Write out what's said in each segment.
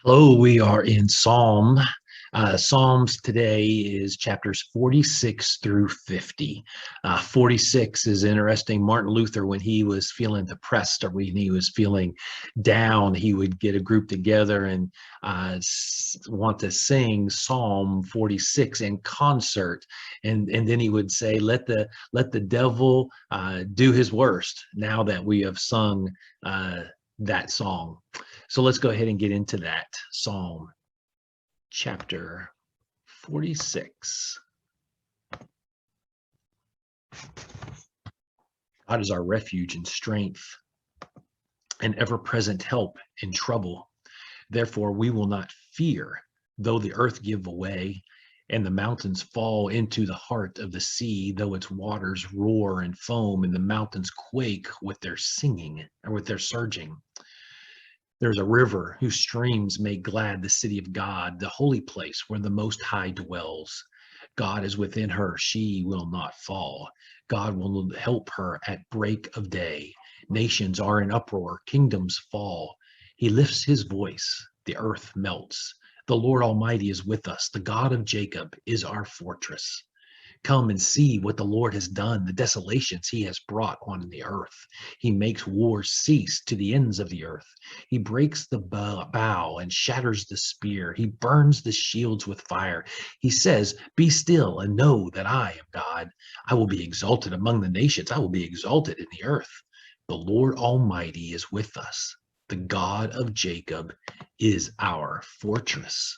Hello, we are in Psalm. Psalms today is chapters 46 through 50. 46 is interesting. Martin Luther, when he was feeling depressed or when he was feeling down, he would get a group together and want to sing Psalm 46 in concert. And then he would say, let the devil do his worst now that we have sung that song. So let's go ahead and get into that. Psalm chapter 46. God is our refuge and strength, an ever-present help in trouble. Therefore we will not fear, though the earth give way and the mountains fall into the heart of the sea, though its waters roar and foam and the mountains quake with their singing or with their surging. There's a river whose streams make glad the city of God, the holy place where the Most High dwells. God is within her, she will not fall. God will help her at break of day. Nations are in uproar, kingdoms fall. He lifts his voice, the earth melts. The Lord Almighty is with us. The God of Jacob is our fortress. Come and see what the Lord has done, the desolations he has brought on the earth. He makes wars cease to the ends of the earth. He breaks the bow and shatters the spear. He burns the shields with fire. He says, be still and know that I am God. I will be exalted among the nations. I will be exalted in the earth. The Lord Almighty is with us. The God of Jacob is our fortress.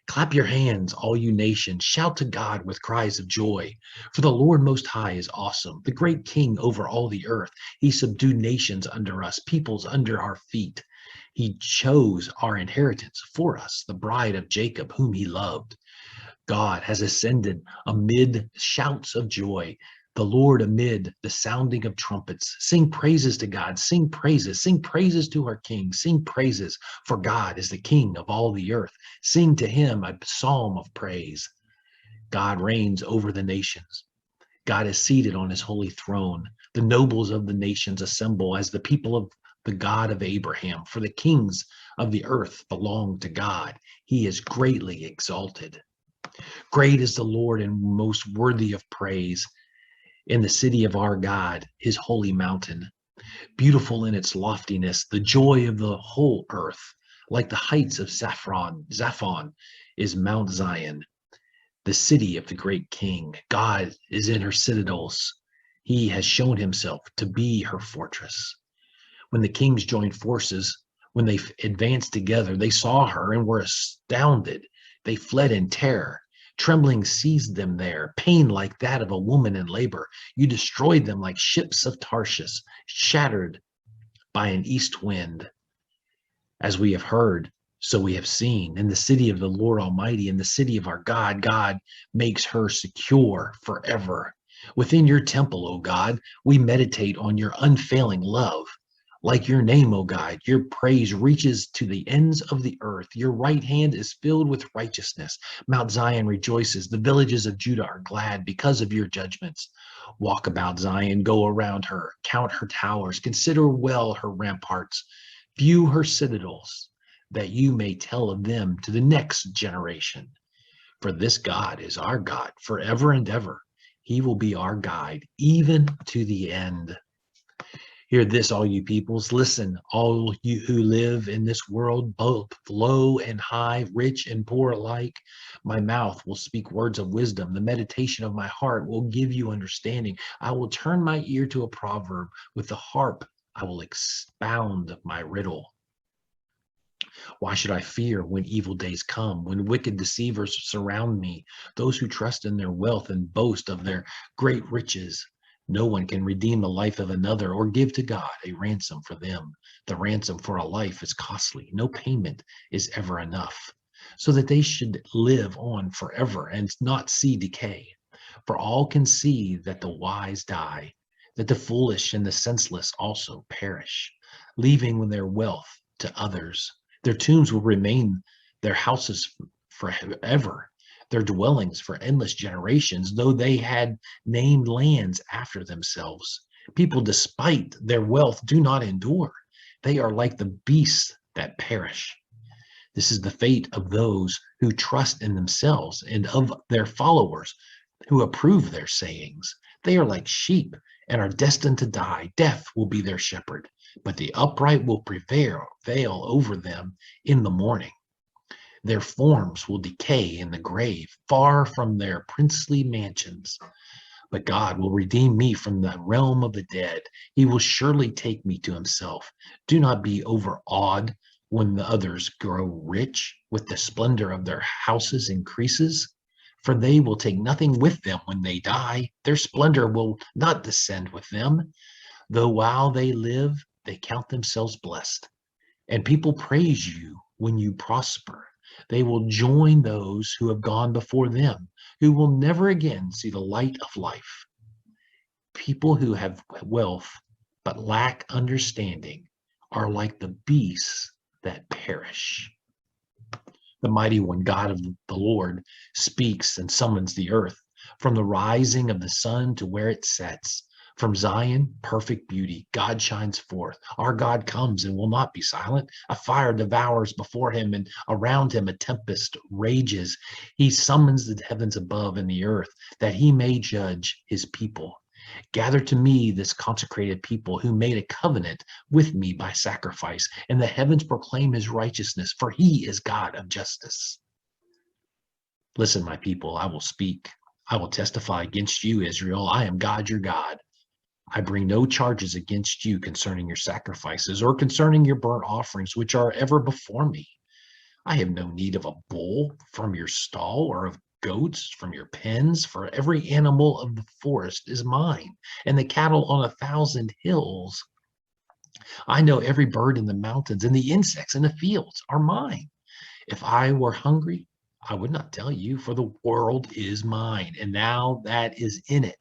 Clap your hands, all you nations. Shout to God with cries of joy. For the Lord Most High is awesome, the great King over all the earth. He subdued nations under us, peoples under our feet. He chose our inheritance for us, the bride of Jacob, whom he loved. God has ascended amid shouts of joy, the Lord amid the sounding of trumpets. Sing praises to God, sing praises to our King, sing praises, for God is the King of all the earth. Sing to him a psalm of praise. God reigns over the nations. God is seated on his holy throne. The nobles of the nations assemble as the people of the God of Abraham, for the kings of the earth belong to God. He is greatly exalted. Great is the Lord and most worthy of praise in the city of our God, his holy mountain. Beautiful in its loftiness, the joy of the whole earth. Like the heights of Zaphon is Mount Zion, the city of the great king. God is in her citadels. He has shown himself to be her fortress. When the kings joined forces, when they advanced together, they saw her and were astounded. They fled in terror. Trembling seized them there, pain like that of a woman in labor. You destroyed them like ships of Tarshish, shattered by an east wind. As we have heard, so we have seen. In the city of the Lord Almighty, in the city of our God, God makes her secure forever. Within your temple, O God, we meditate on your unfailing love. Like your name, O God, your praise reaches to the ends of the earth. Your right hand is filled with righteousness. Mount Zion rejoices. The villages of Judah are glad because of your judgments. Walk about Zion, go around her, count her towers, consider well her ramparts, view her citadels, that you may tell of them to the next generation. For this God is our God forever and ever. He will be our guide even to the end. Hear this, all you peoples. Listen, all you who live in this world, both low and high, rich and poor alike. My mouth will speak words of wisdom. The meditation of my heart will give you understanding. I will turn my ear to a proverb. With the harp, I will expound my riddle. Why should I fear when evil days come, when wicked deceivers surround me, those who trust in their wealth and boast of their great riches? No one can redeem the life of another or give to God a ransom for them. The ransom for a life is costly. No payment is ever enough, so that they should live on forever and not see decay. For all can see that the wise die, that the foolish and the senseless also perish, leaving their wealth to others. Their tombs will remain their houses forever, their dwellings for endless generations, though they had named lands after themselves. People, despite their wealth, do not endure. They are like the beasts that perish. This is the fate of those who trust in themselves and of their followers who approve their sayings. They are like sheep and are destined to die. Death will be their shepherd, but the upright will prevail over them in the morning. Their forms will decay in the grave, far from their princely mansions. But God will redeem me from the realm of the dead. He will surely take me to himself. Do not be overawed when the others grow rich, with the splendor of their houses increases. For they will take nothing with them when they die. Their splendor will not descend with them. Though while they live, they count themselves blessed. And people praise you when you prosper. They will join those who have gone before them, who will never again see the light of life. People who have wealth but lack understanding are like the beasts that perish. The mighty one, God of the Lord, speaks and summons the earth. From the rising of the sun to where it sets, from Zion, perfect beauty, God shines forth. Our God comes and will not be silent. A fire devours before him, and around him a tempest rages. He summons the heavens above and the earth, that he may judge his people. Gather to me this consecrated people who made a covenant with me by sacrifice, and the heavens proclaim his righteousness, for he is God of justice. Listen, my people, I will speak. I will testify against you, Israel. I am God, your God. I bring no charges against you concerning your sacrifices or concerning your burnt offerings, which are ever before me. I have no need of a bull from your stall or of goats from your pens, for every animal of the forest is mine, and the cattle on 1,000 hills. I know every bird in the mountains, and the insects in the fields are mine. If I were hungry, I would not tell you, for the world is mine, and now that is in it.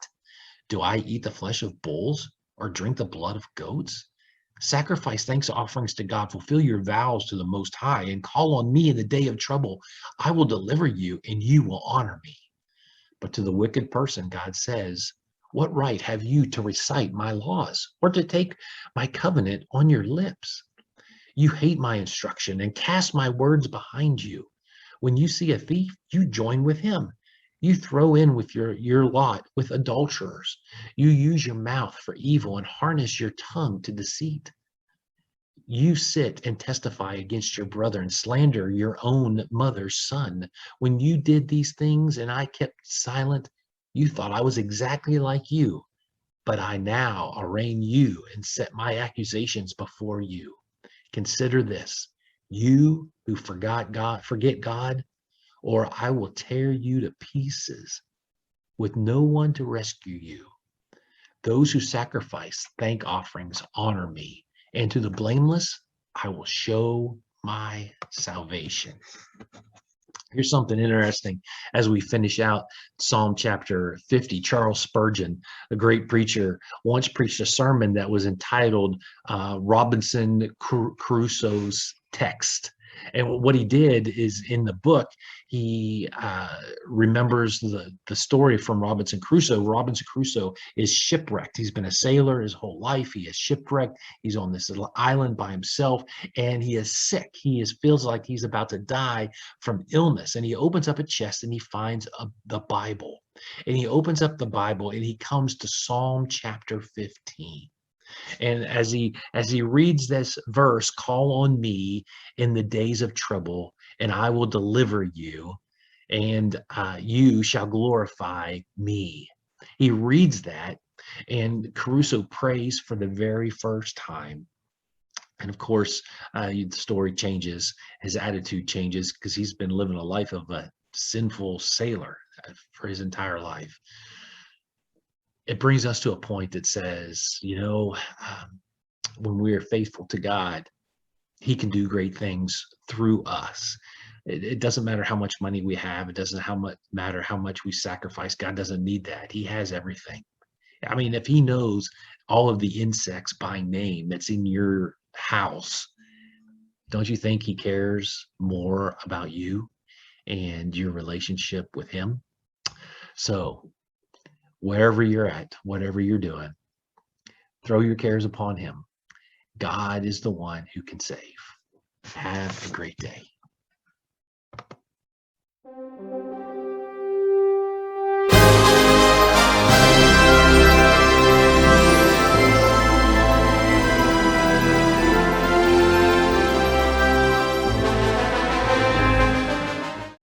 Do I eat the flesh of bulls or drink the blood of goats? Sacrifice thanks offerings to God, fulfill your vows to the Most High, and call on me in the day of trouble. I will deliver you, and you will honor me. But to the wicked person, God says, what right have you to recite my laws or to take my covenant on your lips? You hate my instruction and cast my words behind you. When you see a thief, you join with him. You throw in with your lot with adulterers. You use your mouth for evil and harness your tongue to deceit. You sit and testify against your brother and slander your own mother's son. When you did these things and I kept silent, you thought I was exactly like you. But I now arraign you and set my accusations before you. Consider this, you who forget God, or I will tear you to pieces with no one to rescue you. Those who sacrifice thank offerings honor me, and to the blameless I will show my salvation. Here's something interesting as we finish out Psalm chapter 50. Charles Spurgeon, a great preacher, once preached a sermon that was entitled Robinson Crusoe's Text. And what he did is in the book, he remembers the story from Robinson Crusoe. Robinson Crusoe is shipwrecked. He's been a sailor his whole life. He is shipwrecked. He's on this little island by himself, and he is sick. Feels like he's about to die from illness. And he opens up a chest and he finds the Bible. And he opens up the Bible and he comes to Psalm chapter 15. And as he reads this verse, call on me in the days of trouble, and I will deliver you, and you shall glorify me. He reads that, and Crusoe prays for the very first time. And of course, the story changes. His attitude changes because he's been living a life of a sinful sailor for his entire life. It brings us to a point that says, when we are faithful to God, he can do great things through us. It doesn't matter how much money we have. It doesn't matter how much we sacrifice. God doesn't need that. He has everything. I mean, if he knows all of the insects by name that's in your house, don't you think he cares more about you and your relationship with him? So wherever you're at, whatever you're doing, throw your cares upon him. God is the one who can save. Have a great day.